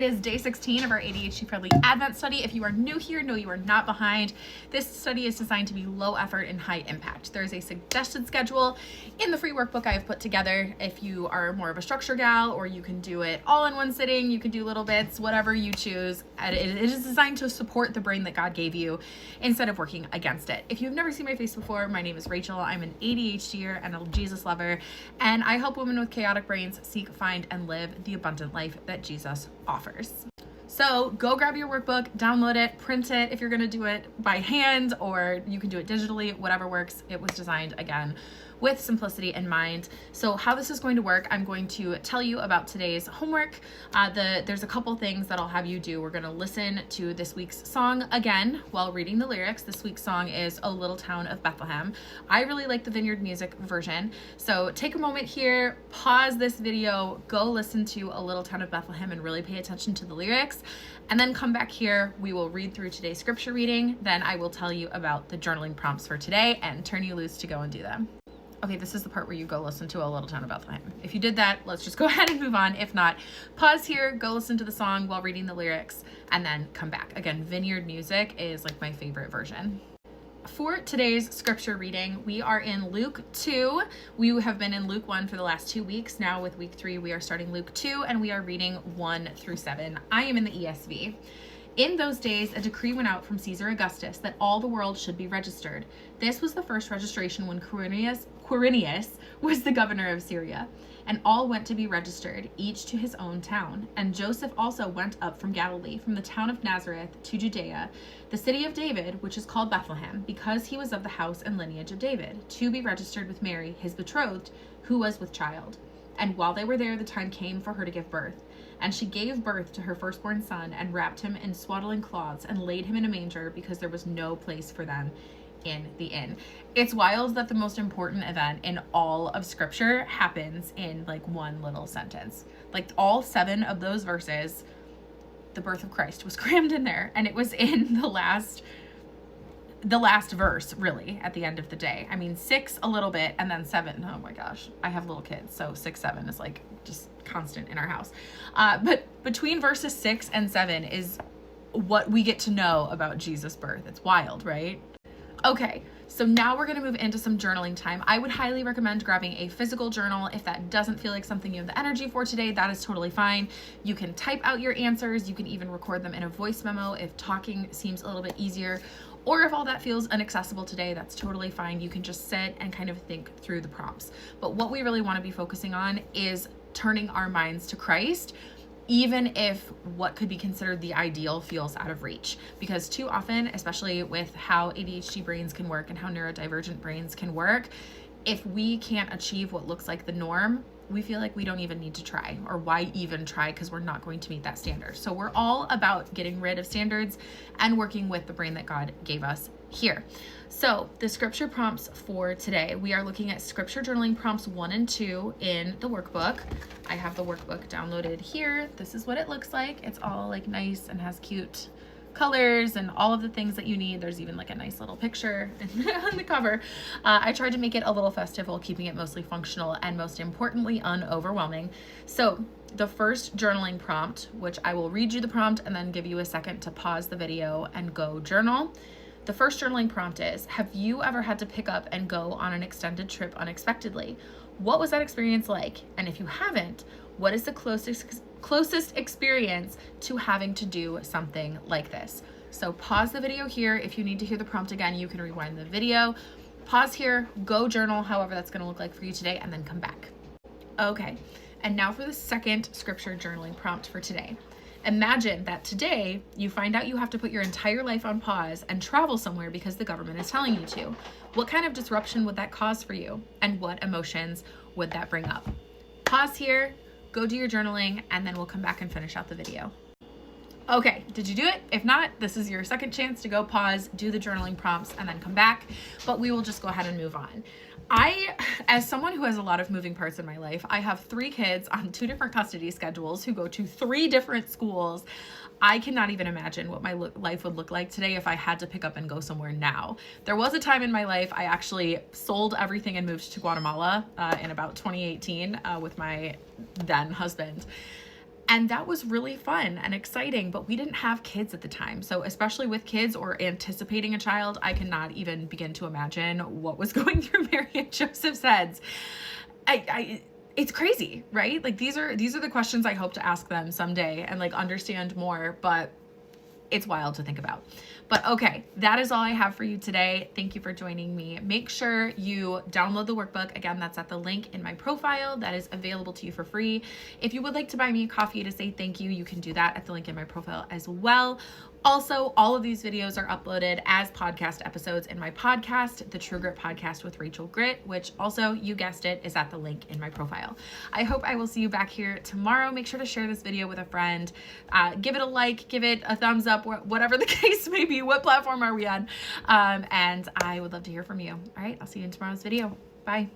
It is day 16 of our ADHD-friendly Advent study. If you are new here, no, you are not behind. This study is designed to be low effort and high impact. There is a suggested schedule in the free workbook I have put together. If you are more of a structure gal, or you can do it all in one sitting, you can do little bits, whatever you choose. It is designed to support the brain that God gave you instead of working against it. If you've never seen my face before, my name is Rachel. I'm an ADHDer and a Jesus lover, and I help women with chaotic brains seek, find, and live the abundant life that Jesus offers. So go grab your workbook, download it, print it if you're going to do it by hand, or you can do it digitally, whatever works. It was designed, again, with simplicity in mind. So how this is going to work, I'm going to tell you about today's homework. There's a couple things that I'll have you do. We're going to listen to this week's song again while reading the lyrics. This week's song is O Little Town of Bethlehem. I really like the Vineyard Music version. So take a moment here, pause this video, go listen to O Little Town of Bethlehem and really pay attention to the lyrics. And then come back here. We will read through today's scripture reading. Then I will tell you about the journaling prompts for today and turn you loose to go and do them. Okay, this is the part where you go listen to O Little Town of Bethlehem. If you did that, let's just go ahead and move on. If not, pause here, go listen to the song while reading the lyrics, and then come back. Again, Vineyard Music is like my favorite version. For today's scripture reading, we are in Luke 2. We have been in Luke 1 for the last 2 weeks. Now with week 3, we are starting Luke 2, and we are reading 1 through 7. I am in the ESV. In those days, a decree went out from Caesar Augustus that all the world should be registered. This was the first registration when Quirinius was the governor of Syria, and all went to be registered, each to his own town. And Joseph also went up from Galilee, from the town of Nazareth to Judea, the city of David, which is called Bethlehem, because he was of the house and lineage of David, to be registered with Mary, his betrothed, who was with child. And while they were there, the time came for her to give birth. And she gave birth to her firstborn son, and wrapped him in swaddling cloths, and laid him in a manger, because there was no place for them in the inn. It's wild that the most important event in all of scripture happens in like one little sentence. Like all 7 of those verses, the birth of Christ was crammed in there, and it was in the last verse, really, at the end of the day. I mean, 6 a little bit, and then 7. Oh my gosh, I have little kids, so 6, 7 is like just constant in our house. But between verses 6 and 7 is what we get to know about Jesus' birth. It's wild, right? Okay, so now we're going to move into some journaling time. I would highly recommend grabbing a physical journal. If that doesn't feel like something you have the energy for today, that is totally fine. You can type out your answers. You can even record them in a voice memo if talking seems a little bit easier. Or if all that feels inaccessible today, that's totally fine. You can just sit and kind of think through the prompts. But what we really want to be focusing on is turning our minds to Christ, even if what could be considered the ideal feels out of reach. Because too often, especially with how ADHD brains can work and how neurodivergent brains can work, if we can't achieve what looks like the norm, we feel like we don't even need to try, or why even try, because we're not going to meet that standard. So we're all about getting rid of standards and working with the brain that God gave us here. So the scripture prompts for today, we are looking at scripture journaling prompts 1 and 2 in the workbook. I have the workbook downloaded here. This is what it looks like. It's all like nice and has cute colors and all of the things that you need. There's even like a nice little picture on the cover. I tried to make it a little festive while keeping it mostly functional and most importantly unoverwhelming. So the first journaling prompt, which I will read you the prompt and then give you a second to pause the video and go journal. The first journaling prompt is, have you ever had to pick up and go on an extended trip unexpectedly? What was that experience like? And if you haven't, what is the closest experience to having to do something like this? So pause the video here. If you need to hear the prompt again, you can rewind the video. Pause here, go journal, however that's going to look like for you today, and then come back. Okay, and now for the second scripture journaling prompt for today. Imagine that today you find out you have to put your entire life on pause and travel somewhere because the government is telling you to. What kind of disruption would that cause for you? And what emotions would that bring up? Pause here, go do your journaling, and then we'll come back and finish out the video. Okay, did you do it? If not, this is your second chance to go pause, do the journaling prompts, and then come back, but we will just go ahead and move on. As someone who has a lot of moving parts in my life, I have 3 kids on 2 different custody schedules who go to 3 different schools. I cannot even imagine what my life would look like today if I had to pick up and go somewhere now. There was a time in my life I actually sold everything and moved to Guatemala in about 2018 with my then husband. And that was really fun and exciting, but we didn't have kids at the time. So especially with kids or anticipating a child, I cannot even begin to imagine what was going through Mary and Joseph's heads. It's crazy, right? Like these are the questions I hope to ask them someday and like understand more, but it's wild to think about. But okay, that is all I have for you today. Thank you for joining me. Make sure you download the workbook. Again, that's at the link in my profile that is available to you for free. If you would like to buy me a coffee to say thank you, you can do that at the link in my profile as well. Also, all of these videos are uploaded as podcast episodes in my podcast, the True Grit Podcast with Rachel Grit, which also, you guessed it, is at the link in my profile. I hope I will see you back here tomorrow. Make sure to share this video with a friend. Give it a like, give it a thumbs up, whatever the case may be. What platform are we on? And I would love to hear from you. All right, I'll see you in tomorrow's video. Bye.